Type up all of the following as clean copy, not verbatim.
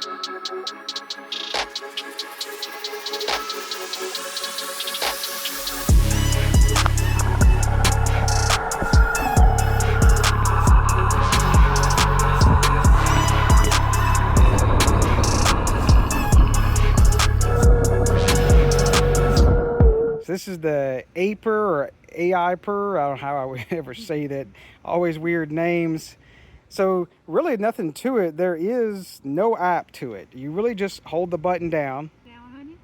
So this is the APR or AIPR. I don't know how I would ever say that. Always weird names. So really nothing to it. There is no app to it. You really just hold the button down. Down, honey.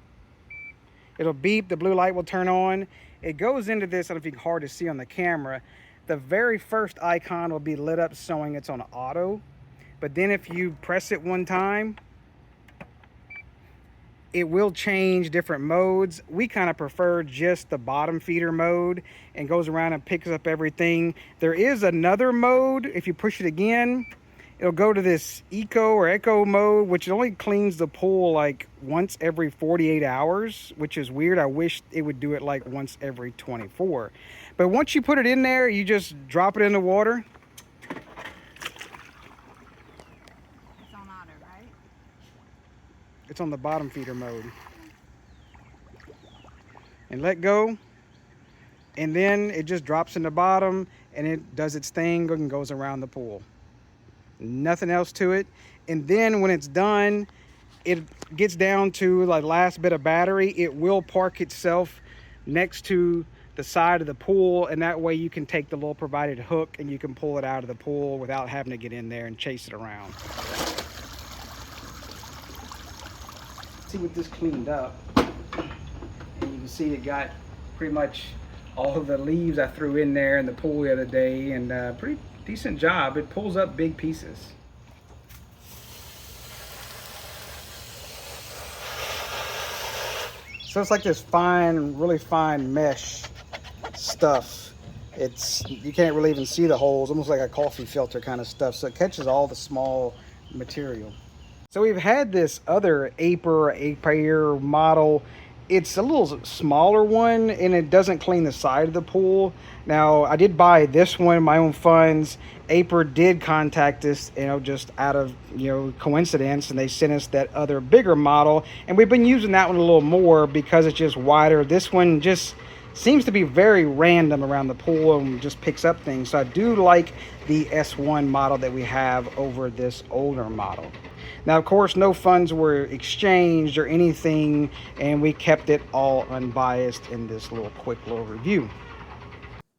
It'll beep. The blue light will turn on. It goes into this. I don't know if it's hard to see on the camera. The very first icon will be lit up showing it's on auto. But then if you press it one time, it will change different modes. We kind of prefer just the bottom feeder mode and goes around and picks up everything. There is another mode. If you push it again, it'll go to this eco mode, which only cleans the pool like once every 48 hours, which is weird. I wish it would do it like once every 24. But once you put it in there, you just drop it in the water. It's on auto, right? It's on the bottom feeder mode. And let go. And then it just drops in the bottom and it does its thing and goes around the pool. Nothing else to it. And then when it's done, it gets down to the last bit of battery. It will park itself next to the side of the pool, and that way you can take the little provided hook and you can pull it out of the pool without having to get in there and chase it around. See what this cleaned up, and you can see it got pretty much all of the leaves I threw in there in the pool the other day, and pretty decent job. It pulls up big pieces. So it's like this fine, really fine mesh stuff. You can't really even see the holes, almost like a coffee filter kind of stuff. So it catches all the small material. So we've had this other APR model. It's a little smaller one and it doesn't clean the side of the pool. Now I did buy this one in my own funds. APR did contact us, just out of, coincidence, and they sent us that other bigger model. And we've been using that one a little more because it's just wider. This one just seems to be very random around the pool and just picks up things. So I do like the S1 model that we have over this older model. Now, of course, no funds were exchanged or anything, and we kept it all unbiased in this quick little review.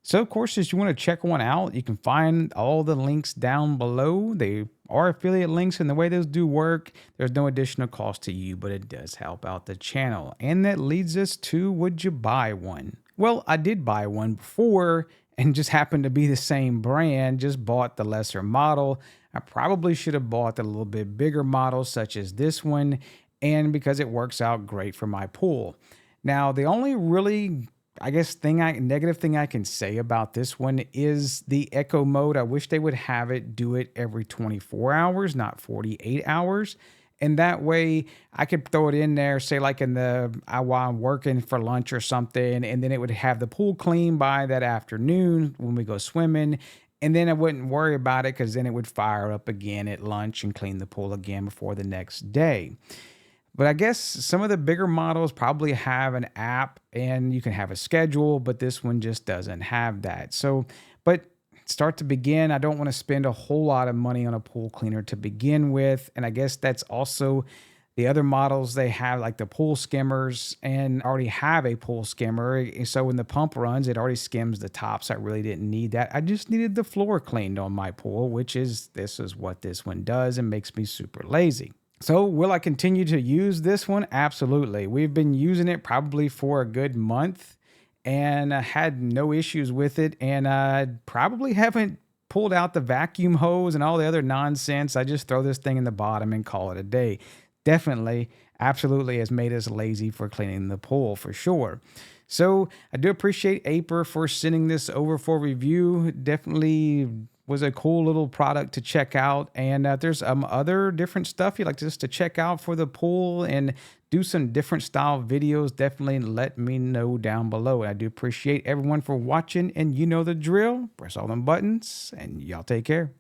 So, of course, if you want to check one out, you can find all the links down below. They are affiliate links, and the way those do work, there's no additional cost to you, but it does help out the channel. And that leads us to, would you buy one? Well, I did buy one before, and just happened to be the same brand, just bought the lesser model. I probably should have bought the little bit bigger model, such as this one, and because it works out great for my pool. Now, the only really, negative thing I can say about this one is the eco mode. I wish they would have it do it every 24 hours, not 48 hours. And that way I could throw it in there, say like while I'm working for lunch or something, and then it would have the pool clean by that afternoon when we go swimming. And then I wouldn't worry about it because then it would fire up again at lunch and clean the pool again before the next day. But I guess some of the bigger models probably have an app and you can have a schedule, but this one just doesn't have that. So, but start to begin, I don't want to spend a whole lot of money on a pool cleaner to begin with. And I guess that's also the other models. They have like the pool skimmers and already have a pool skimmer. So when the pump runs, it already skims the top. So I really didn't need that. I just needed the floor cleaned on my pool, this is what this one does and makes me super lazy. So will I continue to use this one? Absolutely. We've been using it probably for a good month and I had no issues with it. And I probably haven't pulled out the vacuum hose and all the other nonsense. I just throw this thing in the bottom and call it a day. Definitely, absolutely has made us lazy for cleaning the pool for sure. So I do appreciate APR for sending this over for review. Definitely was a cool little product to check out. And there's other different stuff you'd like just to check out for the pool and do some different style videos, definitely let me know down below. I do appreciate everyone for watching, and you know the drill. Press all them buttons and y'all take care.